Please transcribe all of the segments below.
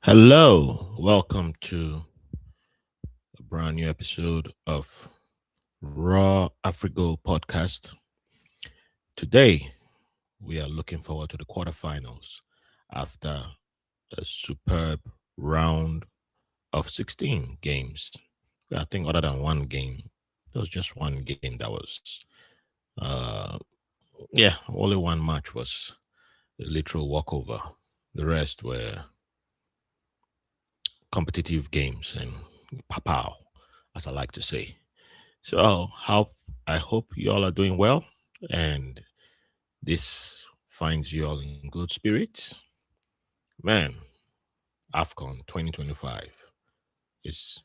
Hello, welcome to a brand new episode of Raw Afrigo podcast. Today, we are looking forward to the quarterfinals after a superb round of 16 games. I think, other than one game, there was just one game that was, uh, only one match was a literal walkover. The rest were competitive games and pow, as I like to say. So, how I hope you all are doing well, and this finds you all in good spirits. Man, AFCON 2025 is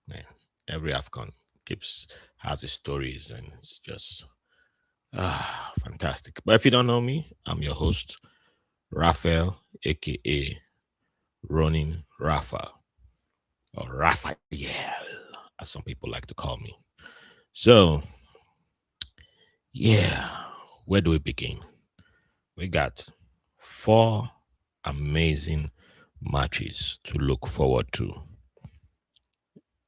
man. Every AFCON keeps has its stories, and it's just fantastic. But if you don't know me, I'm your host, Raphael, aka Ronin Rafa or Raphael, as some people like to call me. So, yeah, where do we begin? We got four amazing matches to look forward to.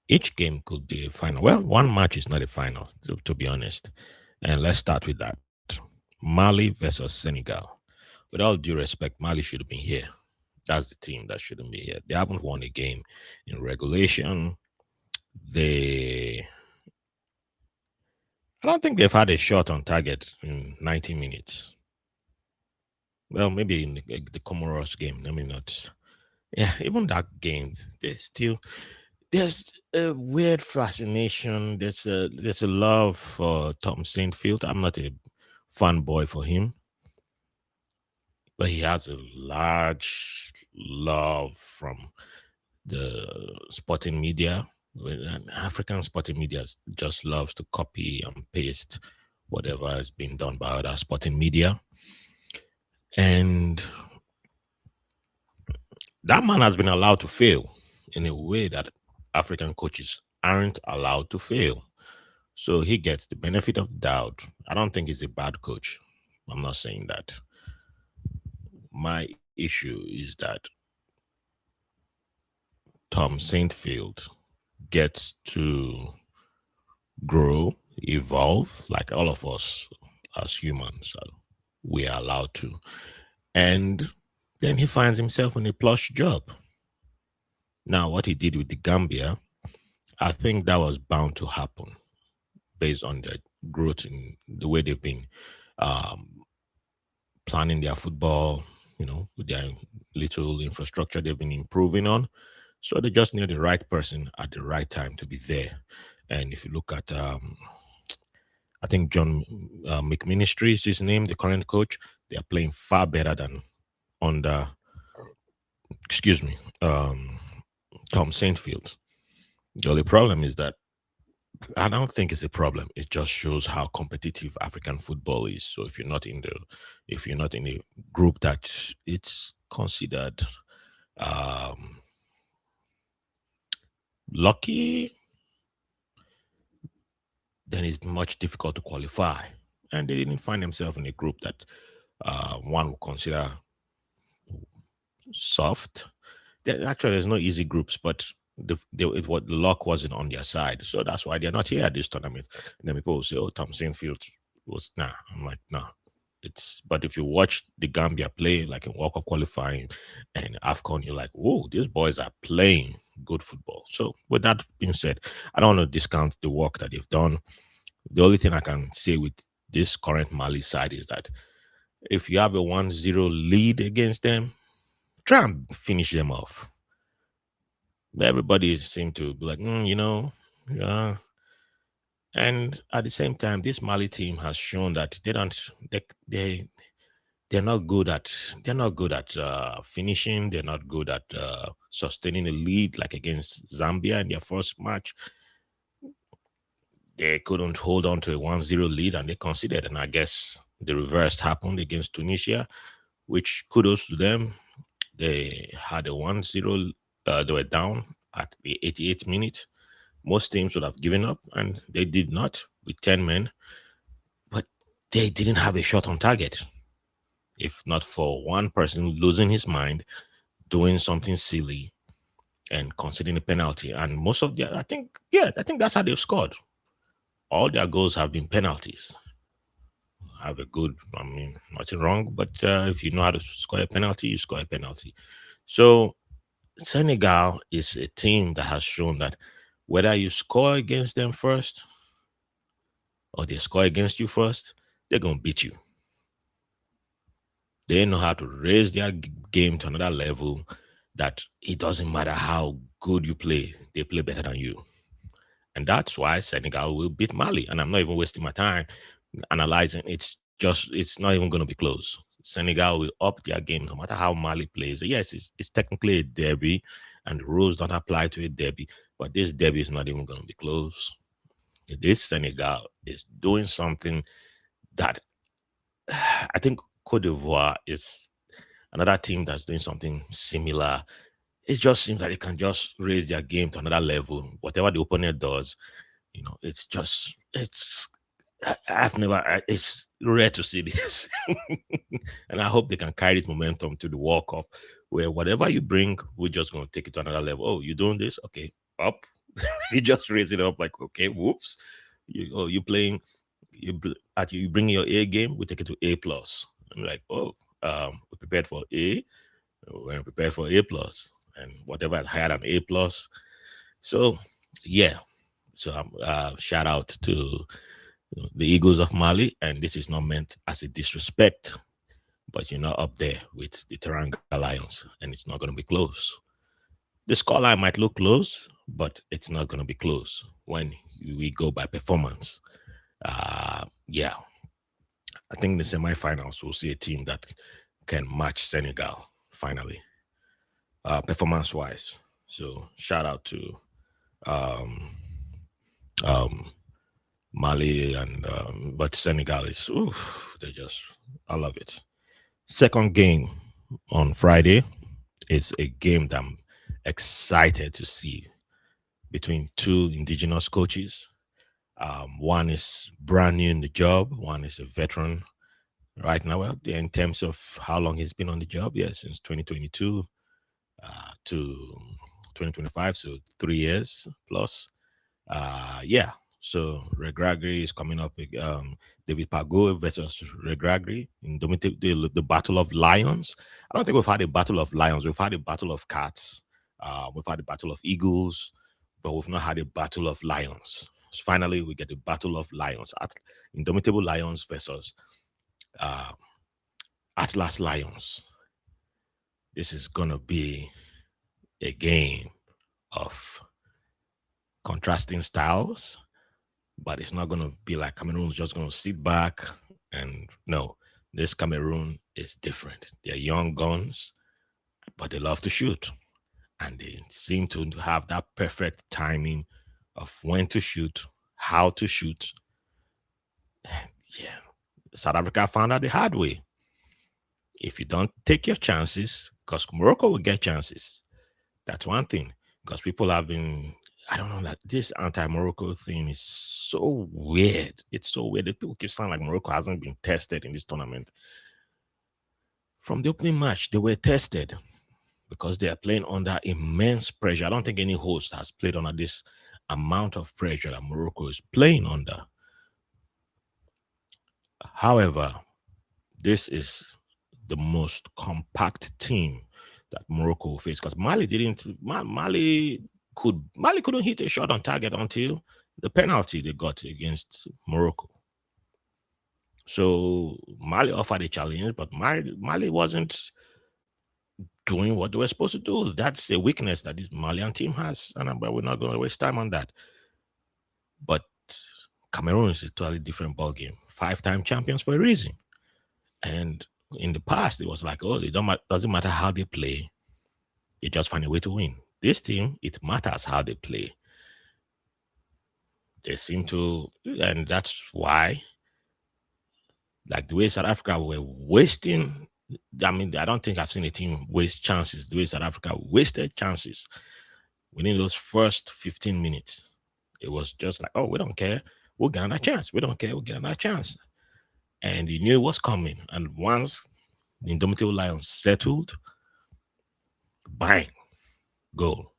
Each game could be a final. Well, one match is not a final, to be honest. And let's start with that. Mali versus Senegal. With all due respect, Mali should have been here. That's the team that shouldn't be here. They haven't won a game in regulation. They, I don't think they've had a shot on target in 90 minutes. Well, maybe in the Comoros game. I mean, not. Yeah, even that game, there's a weird fascination. There's a love for Tom Saintfield. I'm not a fanboy for him, but he has a large love from the sporting media. African sporting media just loves to copy and paste whatever has been done by other sporting media, and that man has been allowed to fail in a way that African coaches aren't allowed to fail. So he gets the benefit of the doubt. I don't think he's a bad coach. I'm not saying that. My issue is that Tom Saintfield gets to grow, evolve like all of us as humans. We are allowed to. And then he finds himself in a plush job. Now, what he did with the Gambia, I think that was bound to happen based on the growth in the way they've been um, planning their football, with their little infrastructure they've been improving on. So they just need the right person at the right time to be there. And if you look at, I think John McMinistry is his name, the current coach, they are playing far better than under, excuse me, Tom Saintfield. The only problem is that I don't think it's a problem. It just shows how competitive African football is. So if you're not in a group that it's considered um, lucky, then it's much difficult to qualify. And they didn't find themselves in a group that one would consider soft. Actually, there's no easy groups, but what the luck wasn't on their side, so that's why they're not here at this tournament. And then people will say, "Oh, Tom Saintfield was nah." I'm like, "Nah." It's but if you watch the Gambia play, like in World Cup qualifying and Afcon, you're like, "Whoa, these boys are playing good football." So, with that being said, I don't want to discount the work that they've done. The only thing I can say with this current Mali side is that if you have a 1-0 lead against them, try and finish them off. Everybody seemed to be like, yeah. And at the same time, this Mali team has shown that they don't they they're not good at finishing. They're not good at sustaining a lead like against Zambia in their first match. They couldn't hold on to a 1-0 lead and they conceded. And I guess the reverse happened against Tunisia, which kudos to them. They had a 1-0, they were down at the 88th minute. Most teams would have given up, and they did not with 10 men, but they didn't have a shot on target. If not for one person losing his mind, doing something silly and conceding a penalty. And most of the, I think, yeah, I think that's how they've scored. All their goals have been penalties. Have a good, I mean, nothing wrong, but if you know how to score a penalty, you score a penalty. So Senegal is a team that has shown that whether you score against them first or they score against you first, they're going to beat you. They know how to raise their game to another level that it doesn't matter how good you play, they play better than you. And that's why Senegal will beat Mali. And I'm not even wasting my time analyzing. It's not even going to be close. Senegal will up their game no matter how Mali plays. Yes, it's technically a derby and the rules don't apply to a derby, but this derby is not even going to be close. This Senegal is doing something that I think Cote d'Ivoire is another team that's doing something similar. It just seems that they can just raise their game to another level. Whatever the opponent does, it's just I've never. It's rare to see this, and I hope they can carry this momentum to the World Cup, where whatever you bring, we're just going to take it to another level. Oh, you're doing this? Okay, up. You just raise it up, like okay, whoops. You playing? You bring your A game, we take it to A plus. I'm like, oh, we prepared for A, we're prepared for A plus, and whatever is higher than A plus. So, yeah. So, shout out to the Eagles of Mali, and this is not meant as a disrespect, but you're not up there with the Teranga Lions, and it's not going to be close. The scoreline might look close, but it's not going to be close when we go by performance. Yeah, I think in the semifinals we'll see a team that can match Senegal finally, performance wise. So shout out to um, um, Mali and but Senegal is they just I love it. Second game on Friday is a game that I'm excited to see between two indigenous coaches. One is brand new in the job, one is a veteran right now. Well, in terms of how long he's been on the job, yeah, since 2022 to 2025, so 3 years plus. Yeah. So Regragri is coming up with David Pago versus Regragri in the Battle of Lions. I don't think we've had a Battle of Lions. We've had a Battle of Cats. We've had a Battle of Eagles, but we've not had a Battle of Lions. So finally, we get the Battle of Lions. Indomitable Lions versus uh, Atlas Lions. This is going to be a game of contrasting styles, but it's not going to be like Cameroon's just going to sit back and no, this Cameroon is different. They're young guns, but they love to shoot. And they seem to have that perfect timing of when to shoot, how to shoot. And yeah, South Africa found out the hard way. If you don't take your chances, because Morocco will get chances. That's one thing. Because people have been, I don't know, that this anti-Morocco thing is so weird. It's so weird that people keep saying like Morocco hasn't been tested in this tournament. From the opening match, they were tested because they are playing under immense pressure. I don't think any host has played under this amount of pressure that Morocco is playing under. However, this is the most compact team that Morocco faced because Mali didn't. Mali couldn't hit a shot on target until the penalty they got against Morocco. So Mali offered a challenge, but Mali wasn't doing what they were supposed to do. That's a weakness that this Malian team has, and but we're not going to waste time on that. But Cameroon is a totally different ballgame. Five-time champions for a reason. And in the past, it was like, oh, it doesn't matter how they play, they just find a way to win. This team, it matters how they play. They seem to, and that's why, like the way South Africa were wasting. I mean, I don't think I've seen a team waste chances the way South Africa wasted chances within those first 15 minutes. It was just like, oh, we don't care. We'll get another chance. We don't care. We'll get another chance. And you knew it was coming. And once the Indomitable Lions settled, bang, goal.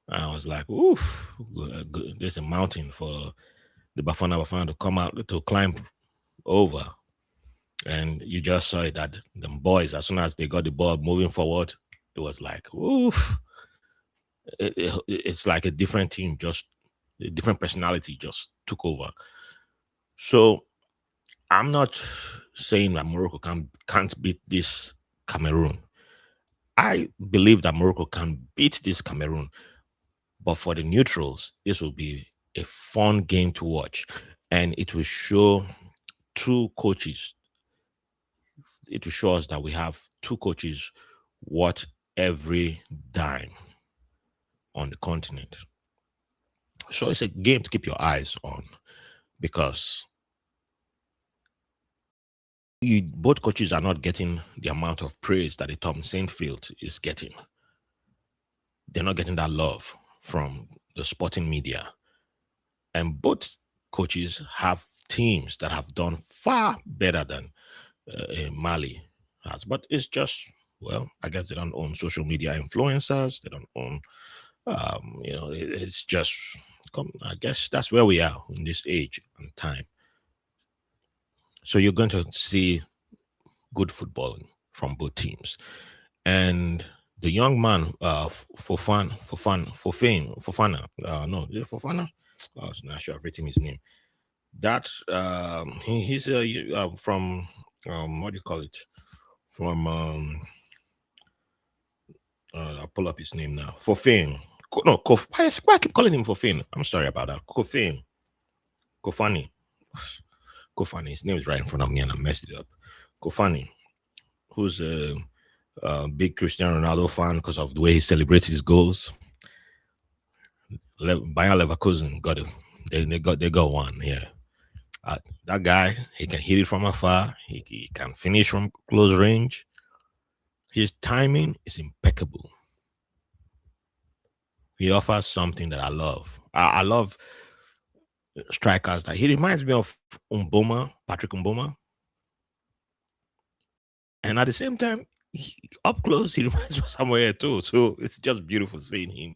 And I was like, oof, there's a mountain for the Bafana to come out to climb over. And you just saw it that the boys, as soon as they got the ball moving forward, it was like, oof, it's like a different team, just a different personality just took over. So I'm not saying that Morocco can't beat this Cameroon. I believe that Morocco can beat this Cameroon, but for the neutrals, this will be a fun game to watch, and it will show two coaches. It will show us that we have two coaches worth every dime on the continent. So it's a game to keep your eyes on because both coaches are not getting the amount of praise that the Tom Saintfield is getting. They're not getting that love from the sporting media. And both coaches have teams that have done far better than Mali has. But it's just, well, I guess they don't own social media influencers. They don't own, it's just, I guess that's where we are in this age and time. So you're going to see good footballing from both teams. And the young man, Fofana, no, is it Fofana? I was not sure I've written his name. That he's from what do you call it? From I'll pull up his name now. Fofane. No, why I keep calling him Fofane? I'm sorry about that. Kofani. Kofani. His name is right in front of me and I messed it up. Kofani, who's a big Cristiano Ronaldo fan because of the way he celebrates his goals. Bayer Leverkusen got it. They got one. Yeah, that guy, he can hit it from afar. He can finish from close range. His timing is impeccable. He offers something that I love. I love strikers that he reminds me of Patrick Mboma, and at the same time, up close, he reminds me of somewhere too. So it's just beautiful seeing him.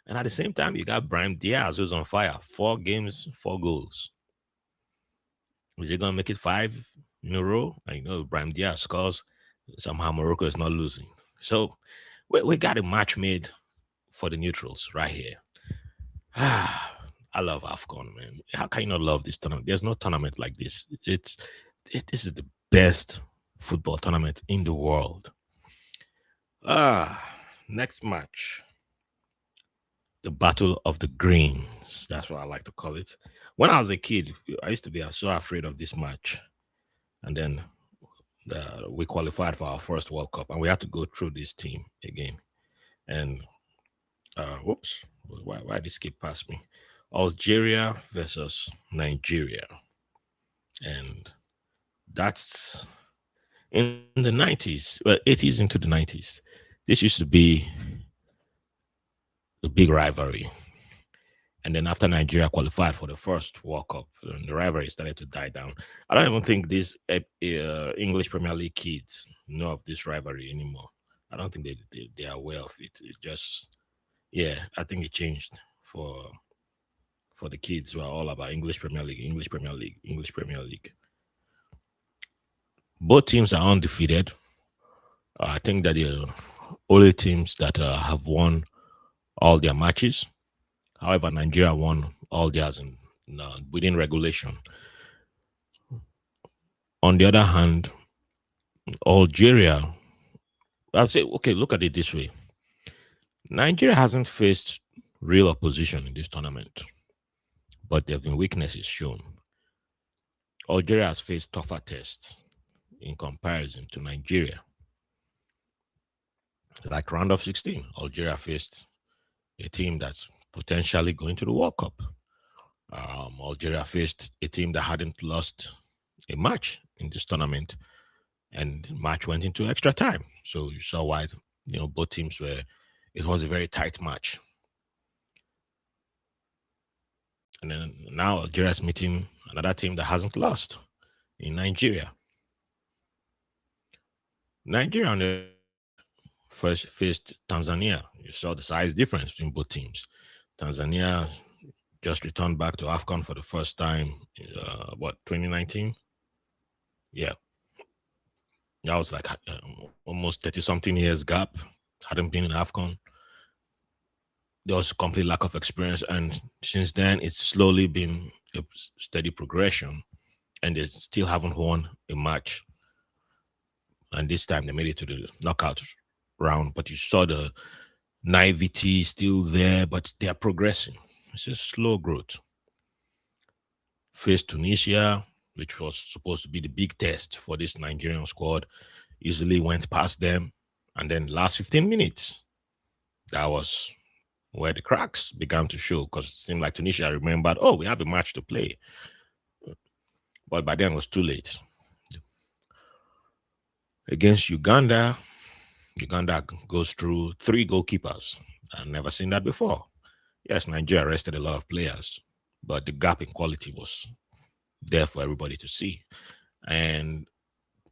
And at the same time, you got Brian Diaz who's on fire. 4 games, 4 goals. Is he gonna make it 5 in a row? I know Brian Diaz scores. Somehow Morocco is not losing. So we got a match made for the neutrals right here. I love AFCON, man. How can you not love this tournament? There's no tournament like this. This is the best football tournament in the world. Next match. The Battle of the Greens. That's what I like to call it. When I was a kid, I used to be so afraid of this match. And then we qualified for our first World Cup and we had to go through this team again. And whoops, why did this skip past me? Algeria versus Nigeria. And that's in the 90s, well, 80s into the 90s. This used to be a big rivalry. And then after Nigeria qualified for the first World Cup, the rivalry started to die down. I don't even think these English Premier League kids know of this rivalry anymore. I don't think they are aware of it. It just, yeah, I think it changed for the kids who are all about English Premier League, English Premier League, English Premier League. Both teams are undefeated. I think that the only teams that have won all their matches. However, Nigeria won all theirs within regulation. On the other hand, Algeria, I'll say, okay, look at it this way. Nigeria hasn't faced real opposition in this tournament, but there have been weaknesses shown. Algeria has faced tougher tests in comparison to Nigeria. Like round of 16, Algeria faced a team that's potentially going to the World Cup. Algeria faced a team that hadn't lost a match in this tournament, and the match went into extra time. So you saw why both teams were. It was a very tight match. And then now Algeria is meeting another team that hasn't lost in Nigeria. Nigeria first faced Tanzania. You saw the size difference between both teams. Tanzania just returned back to AFCON for the first time, 2019? Yeah, that was like almost 30 something years gap. Hadn't been in AFCON. There was complete lack of experience. And since then, it's slowly been a steady progression. And they still haven't won a match. And this time they made it to the knockout round. But you saw the naivety still there, but they are progressing. It's a slow growth. Faced Tunisia, which was supposed to be the big test for this Nigerian squad, easily went past them. And then last 15 minutes, that was where the cracks began to show because it seemed like Tunisia remembered, oh, we have a match to play. But by then it was too late. Against Uganda, Uganda goes through 3 goalkeepers. I've never seen that before. Yes, Nigeria arrested a lot of players, but the gap in quality was there for everybody to see. And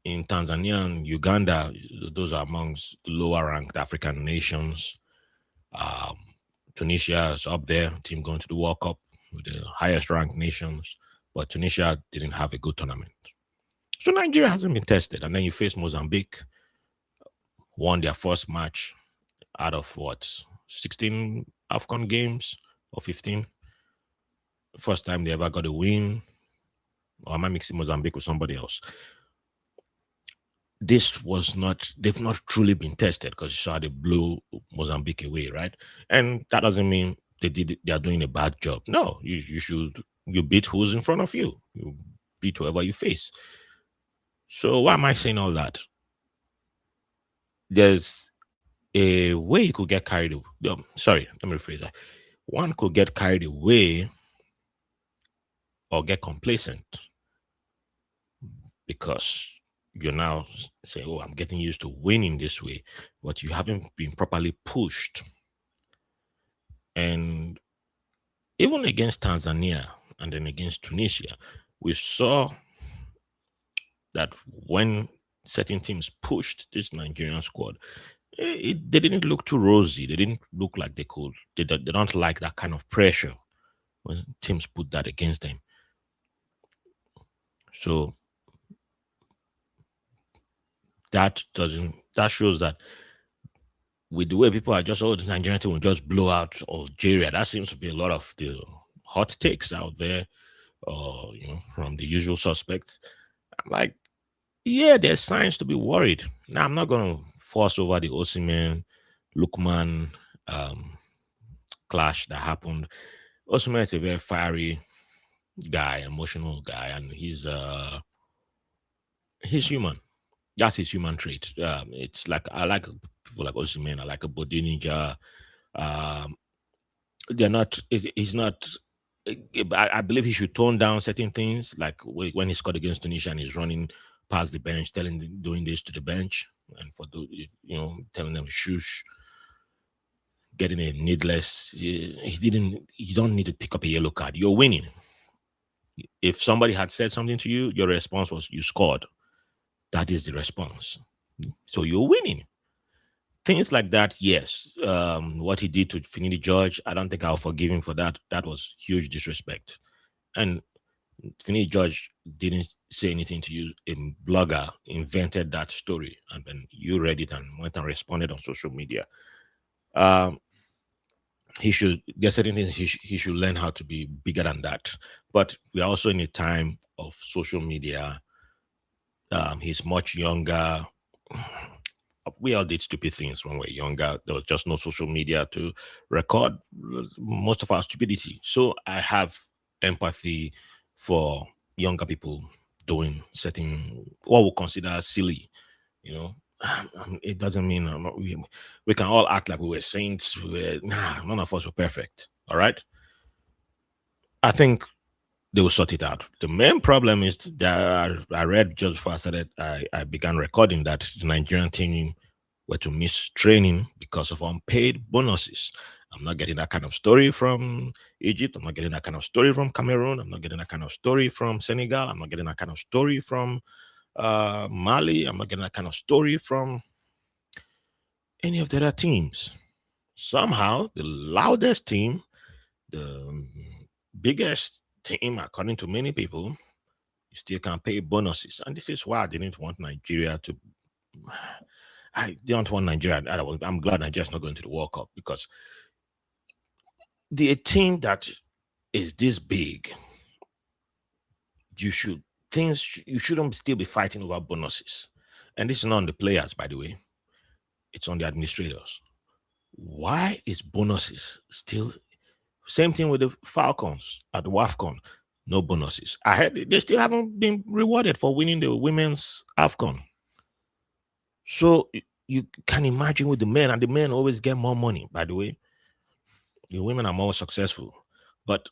in Tanzania and Uganda, those are amongst the lower ranked African nations. Um, Tunisia is up there, team going to the World Cup with the highest ranked nations, but Tunisia didn't have a good tournament. So Nigeria hasn't been tested. And then you face Mozambique, won their first match out of 16 AFCON games or 15. First time they ever got a win. Or am I mixing Mozambique with somebody else? This was not, they've not truly been tested because you saw they blew Mozambique away, right? And that doesn't mean they are doing a bad job. No, you beat who's in front of you. You beat whoever you face. So why am I saying all that? There's a way you could get carried away. Sorry, let me rephrase that. One could get carried away or get complacent because you now say, oh, I'm getting used to winning this way, but you haven't been properly pushed. And even against Tanzania and then against Tunisia, we saw that when certain teams pushed this Nigerian squad, they didn't look too rosy. They didn't look like they could. They don't like that kind of pressure when teams put that against them. So that shows that with the way people are just, oh, the Nigerian team will just blow out Algeria. That seems to be a lot of the hot takes out there, from the usual suspects. I'm like, yeah, there's signs to be worried. Now, I'm not going to force over the Osimhen, Lukman clash that happened. Osimhen is a very fiery guy, emotional guy, and he's human. That's his human trait. It's like I like people like Osimhen. I like a Bodinija. Um, they're not. He's not. I believe he should tone down certain things, like when he scored against Tunisia and he's running past the bench, doing this to the bench, and telling them shush, getting a needless. He didn't. You don't need to pick up a yellow card. You're winning. If somebody had said something to you, your response was you scored. That is the response. So you're winning. Things like that, yes. What he did to Finidi George, I don't think I'll forgive him for that. That was huge disrespect. And Finidi George didn't say anything to you. A blogger invented that story, and then you read it and went and responded on social media. There's certain things he should learn how to be bigger than that. But we're also in a time of social media. He's much younger. We all did stupid things when we were younger. There was just no social media to record most of our stupidity. So I have empathy for younger people doing certain what we consider silly. It doesn't mean we can all act like we were saints. None of us were perfect. All right. I think they will sort it out. The main problem is that I read just before I began recording that the Nigerian team were to miss training because of unpaid bonuses. I'm not getting that kind of story from Egypt. I'm not getting that kind of story from Cameroon. I'm not getting that kind of story from Senegal. I'm not getting that kind of story from Mali. I'm not getting that kind of story from any of the other teams. Somehow, the loudest team, the biggest team, according to many people, you still can pay bonuses. And this is why I didn't want Nigeria to. I don't want Nigeria. I'm glad Nigeria's not going to the World Cup because a team that is this big, you should you shouldn't still be fighting over bonuses. And this is not on the players, by the way. It's on the administrators. Why is bonuses still same thing with the Falcons at the WAFCON? No bonuses. I heard they still haven't been rewarded for winning the women's AFCON. So you can imagine with the men, and the men always get more money, by the way. The women are more successful. But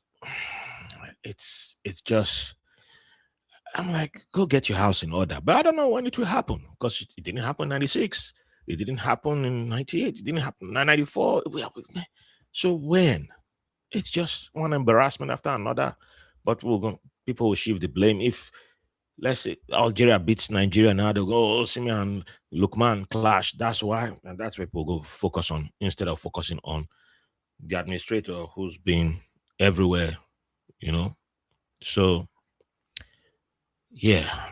it's just I'm like, go get your house in order. But I don't know when it will happen because it didn't happen in 96. It didn't happen in 98. It didn't happen in 94. So when? It's just one embarrassment after another. But people will shift the blame. If, let's say, Algeria beats Nigeria now, they'll go, oh, Simi and Lukman clash. That's why. And that's where people go focus on instead of focusing on the administrator who's been everywhere, you know? So, yeah.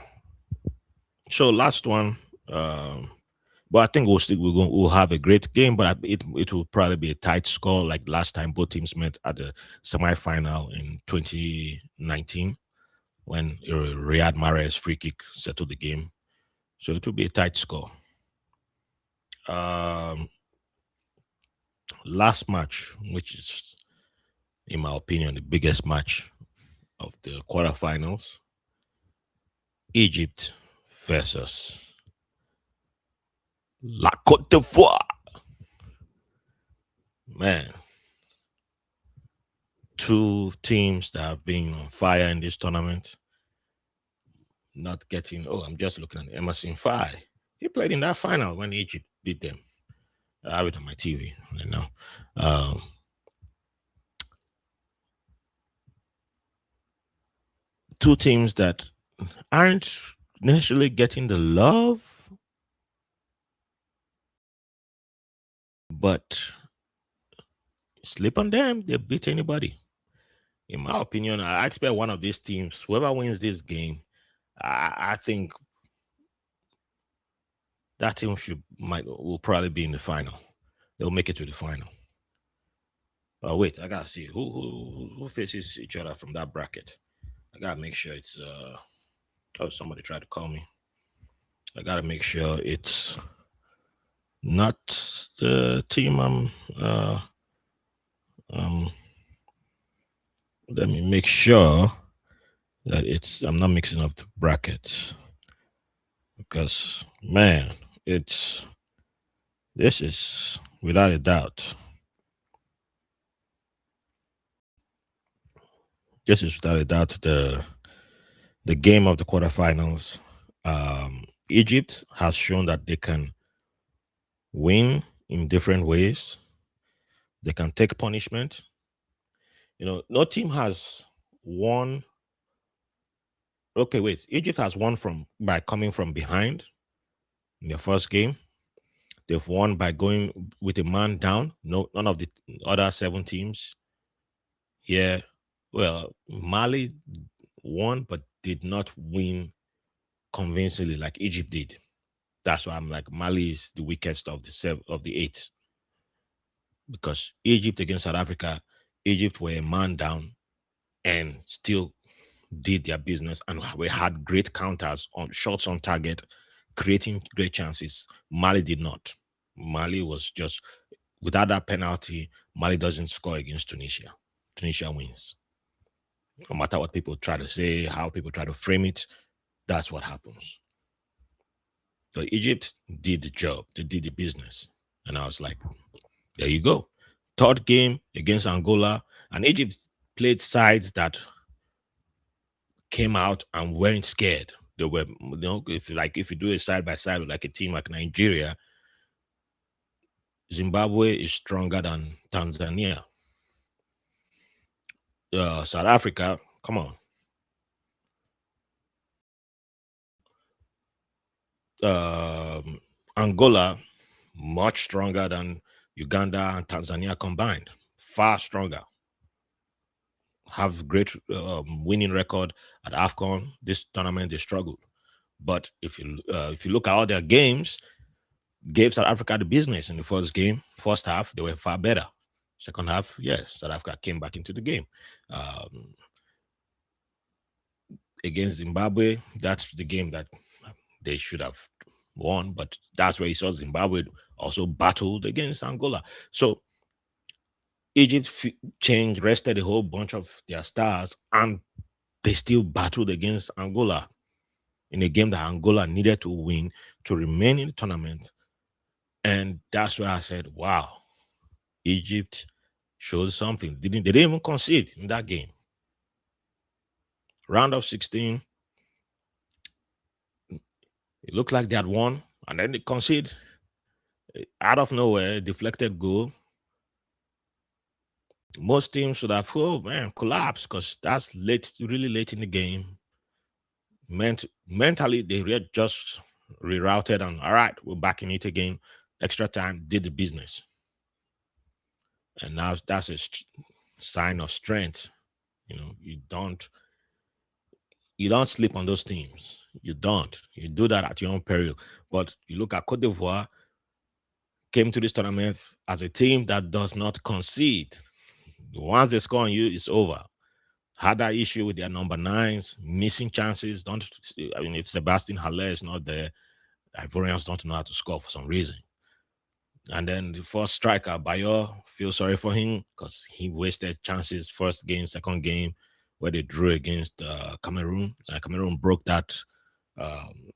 So last one, but I think we'll have a great game, but it will probably be a tight score like last time both teams met at the semifinal in 2019 when Riyad Mahrez free kick settled the game. So it will be a tight score. Um, Last match, which is in my opinion the biggest match of the quarterfinals, Egypt versus La Côte d'Ivoire. Man, two teams that have been on fire in this tournament. Not getting, oh, I'm just looking at Emerson Faye. He played in that final when Egypt beat them. I have it on my TV right now. Two teams that aren't necessarily getting the love, but sleep on them, they beat anybody. In my opinion, I expect one of these teams, whoever wins this game, I think that team will probably be in the final. They'll make it to the final. Oh wait, I gotta see who faces each other from that bracket. I gotta make sure it's oh, somebody tried to call me. I gotta make sure it's not the team um let me make sure that I'm not mixing up the brackets because man, this is without a doubt. This is without a doubt the game of the quarterfinals. Egypt has shown that they can win in different ways. They can take punishment. No team has won. Okay, wait. Egypt has won by coming from behind in their first game. They've won by going with a man down. No, none of the other seven teams here. Well, Mali won, but did not win convincingly like Egypt did. That's why I'm like Mali is the weakest of the eight because Egypt against South Africa, Egypt were a man down and still did their business and we had great counters on shots on target, creating great chances. Mali did not. Mali was just without that penalty. Mali doesn't score against Tunisia. Tunisia wins. No matter what people try to say, how people try to frame it, that's what happens. So Egypt did the job, they did the business. And I was like, there you go. Third game against Angola, and Egypt played sides that came out and weren't scared. They were, if you do a side by side with like a team like Nigeria, Zimbabwe is stronger than Tanzania. South Africa, come on. Angola much stronger than Uganda and Tanzania combined. Far stronger. Have great winning record at AFCON. This tournament they struggled. But if you look at all their games, gave South Africa the business in the first game. First half, they were far better. Second half, yes, South Africa came back into the game. Um, Against Zimbabwe, that's the game that they should have won, but that's where you saw Zimbabwe also battled against Angola. So Egypt changed, rested a whole bunch of their stars, and they still battled against Angola in a game that Angola needed to win to remain in the tournament. And that's where I said, wow, Egypt showed something. They didn't even concede in that game. Round of 16, it looked like they had won, and then they concede out of nowhere, deflected goal. Most teams should have, oh man, collapsed because that's late, really late in the game. Mentally, they just rerouted and all right, we're back in it again. Extra time, did the business, and now that's a sign of strength. You don't sleep on those teams. You don't. You do that at your own peril. But you look at Cote d'Ivoire, came to this tournament as a team that does not concede. Once they score on you, it's over. Had that issue with their number nines, missing chances. Don't I mean if Sebastian Haller is not there, Ivorians don't know how to score for some reason. And then the first striker, Bayo, feel sorry for him because he wasted chances first game, second game, where they drew against Cameroon. Cameroon broke that um,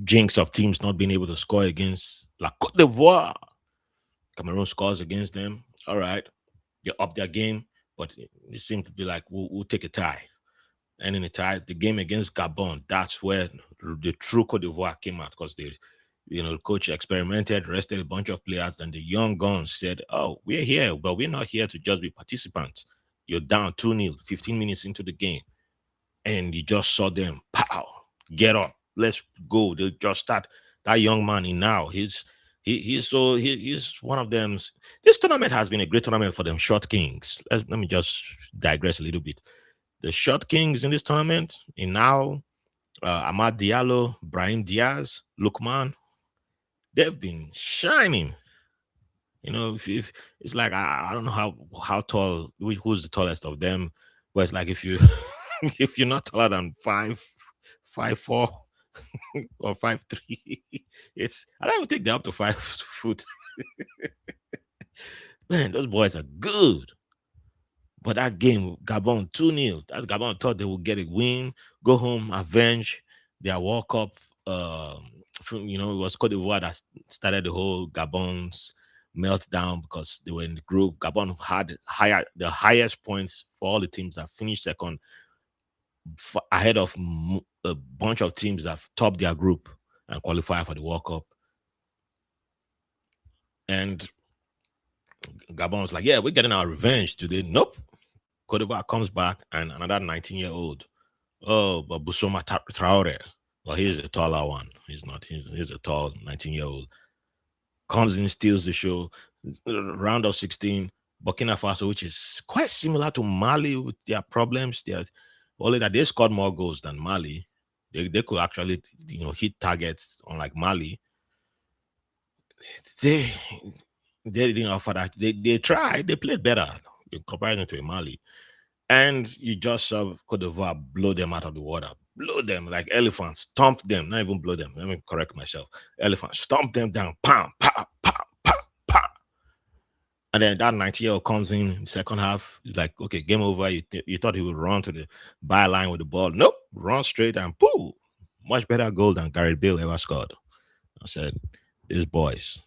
jinx of teams not being able to score against La Cote d'Ivoire. Cameroon scores against them. All right, you up their game, but it seemed to be like we'll take a tie. And in the tie, the game against Gabon, that's where the true Cote d'Ivoire came out because the coach experimented, rested a bunch of players, and the young guns said, "Oh, we're here, but we're not here to just be participants. You're down 2-0, 15 minutes into the game, and you just saw them, pow, get up, let's go." They just start. That young man, he's one of them. This tournament has been a great tournament for them short kings. Let me just digress a little bit. The short kings in this tournament, and now Ahmad Diallo, Brahim Diaz, Lukman, they've been shining. If it's like I don't know how tall, who's the tallest of them, but it's like if you if you're not taller than 5'4" or 5'3", I don't even think they're up to 5 foot. Man, those boys are good. But that game, Gabon 2-0. That Gabon thought they would get a win, go home, avenge their World Cup. It was Cote d'Ivoire that started the whole Gabon's meltdown because they were in the group. Gabon had the highest points for all the teams that finished second, ahead of a bunch of teams that topped their group and qualify for the World Cup. And Gabon was like, "Yeah, we're getting our revenge today." Nope. Cote d'Ivoire comes back and another 19-year-old. Oh, but Busoma Traore. Well, he's a taller one. He's not. He's a tall 19-year-old. Comes in, steals the show. Round of 16, Burkina Faso, which is quite similar to Mali with their problems. They're only that they scored more goals than Mali. They could actually, hit targets, unlike Mali. They they didn't offer that. They tried. They played better in comparison to Mali. And you just saw Cote d'Ivoire blow them out of the water. Blow them like elephants, stomp them, not even blow them. Let me correct myself. Elephants, stomp them down, pam, pa, pa, pa, pa. And then that 90-year-old comes in the second half. He's like, okay, game over. You thought he would run to the byline with the ball. Nope, run straight and pooh. Much better goal than Gary Bill ever scored. I said, these boys.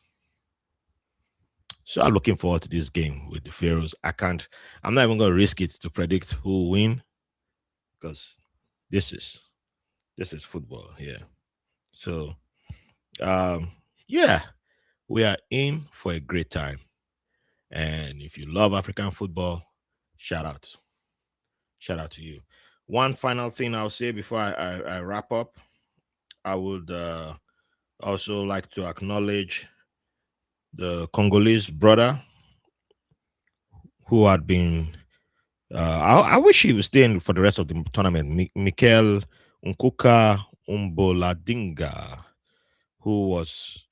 So I'm looking forward to this game with the Pharaohs. I'm not even going to risk it to predict who will win because this is football here. So yeah, we are in for a great time. And if you love African football, shout out. Shout out to you. One final thing I'll say before I wrap up, I would also like to acknowledge the Congolese brother who had been. I wish he was staying for the rest of the tournament. Mikel Nkuka Umboladinga, who was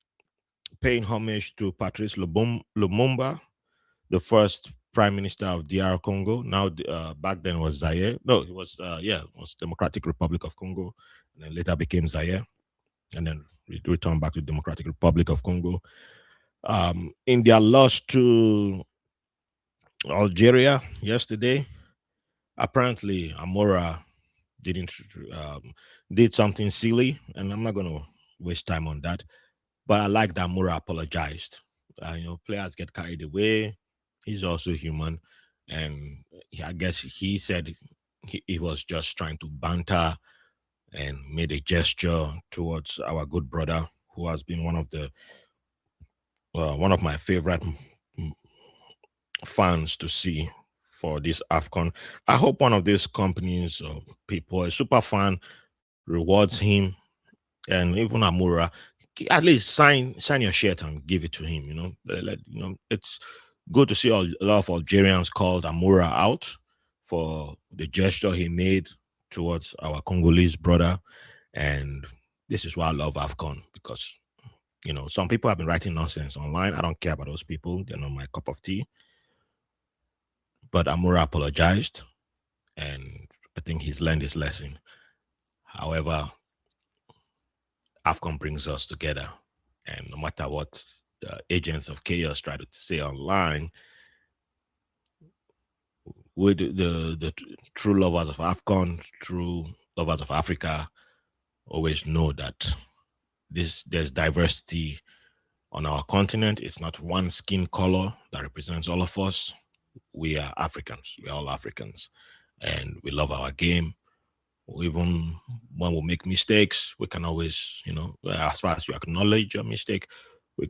paying homage to Patrice Lumumba, the first prime minister of DR Congo. Now, back then was Zaire. No, it was it was Democratic Republic of Congo, and then later became Zaire, and then returned back to Democratic Republic of Congo. In their loss to Algeria yesterday, apparently Amora didn't did something silly, and I'm not going to waste time on that. But I like that Amora apologized. Players get carried away. He's also human, and I guess he said he was just trying to banter and made a gesture towards our good brother, who has been one of my favorite fans to see for this AFCON. I hope one of these companies or people, a super fan, rewards him, and even Amura, at least sign your shirt and give it to him. It's good to see a lot of Algerians called Amura out for the gesture he made towards our Congolese brother, and this is why I love AFCON, because some people have been writing nonsense online. I don't care about those people; they're not my cup of tea. But Amura apologized, and I think he's learned his lesson. However, AFCON brings us together, and no matter what the agents of chaos try to say online, with the true lovers of AFCON, true lovers of Africa, always know that there's diversity on our continent. It's not one skin color that represents all of us. We are Africans. We are all Africans, and we love our game. Even when we make mistakes, we can always, as far as you acknowledge your mistake,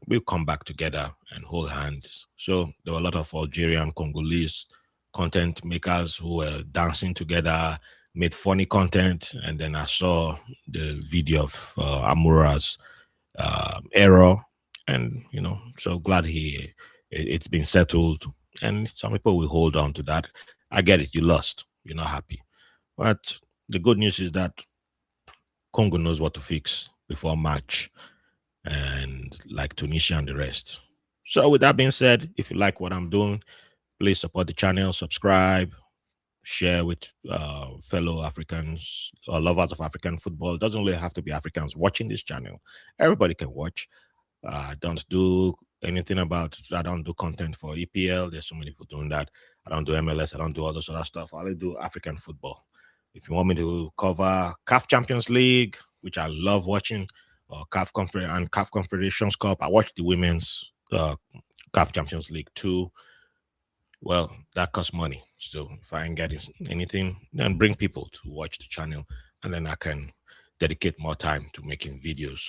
we'll come back together and hold hands. So there were a lot of Algerian, Congolese content makers who were dancing together, made funny content, and then I saw the video of Amura's error, and so glad it's been settled. And some people will hold on to that. I get it. You lost. You're not happy, but the good news is that Congo knows what to fix before March, and like Tunisia and the rest. So, with that being said, if you like what I'm doing, please support the channel, subscribe, share with fellow Africans or lovers of African football. It doesn't really have to be Africans watching this channel. Everybody can watch. I don't do anything about, I don't do content for EPL. There's so many people doing that. I don't do MLS. I don't do all this other stuff. I only do African football. If you want me to cover CAF Champions League, which I love watching, or CAF Conference and CAF Confederations Cup, I watch the women's CAF Champions League too. Well, that costs money. So if I ain't getting anything, then bring people to watch the channel, and then I can dedicate more time to making videos.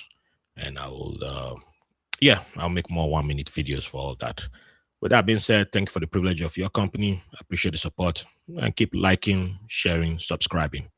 And I will, I'll make more 1 minute videos for all that. With that being said, thank you for the privilege of your company. I appreciate the support, and keep liking, sharing, subscribing.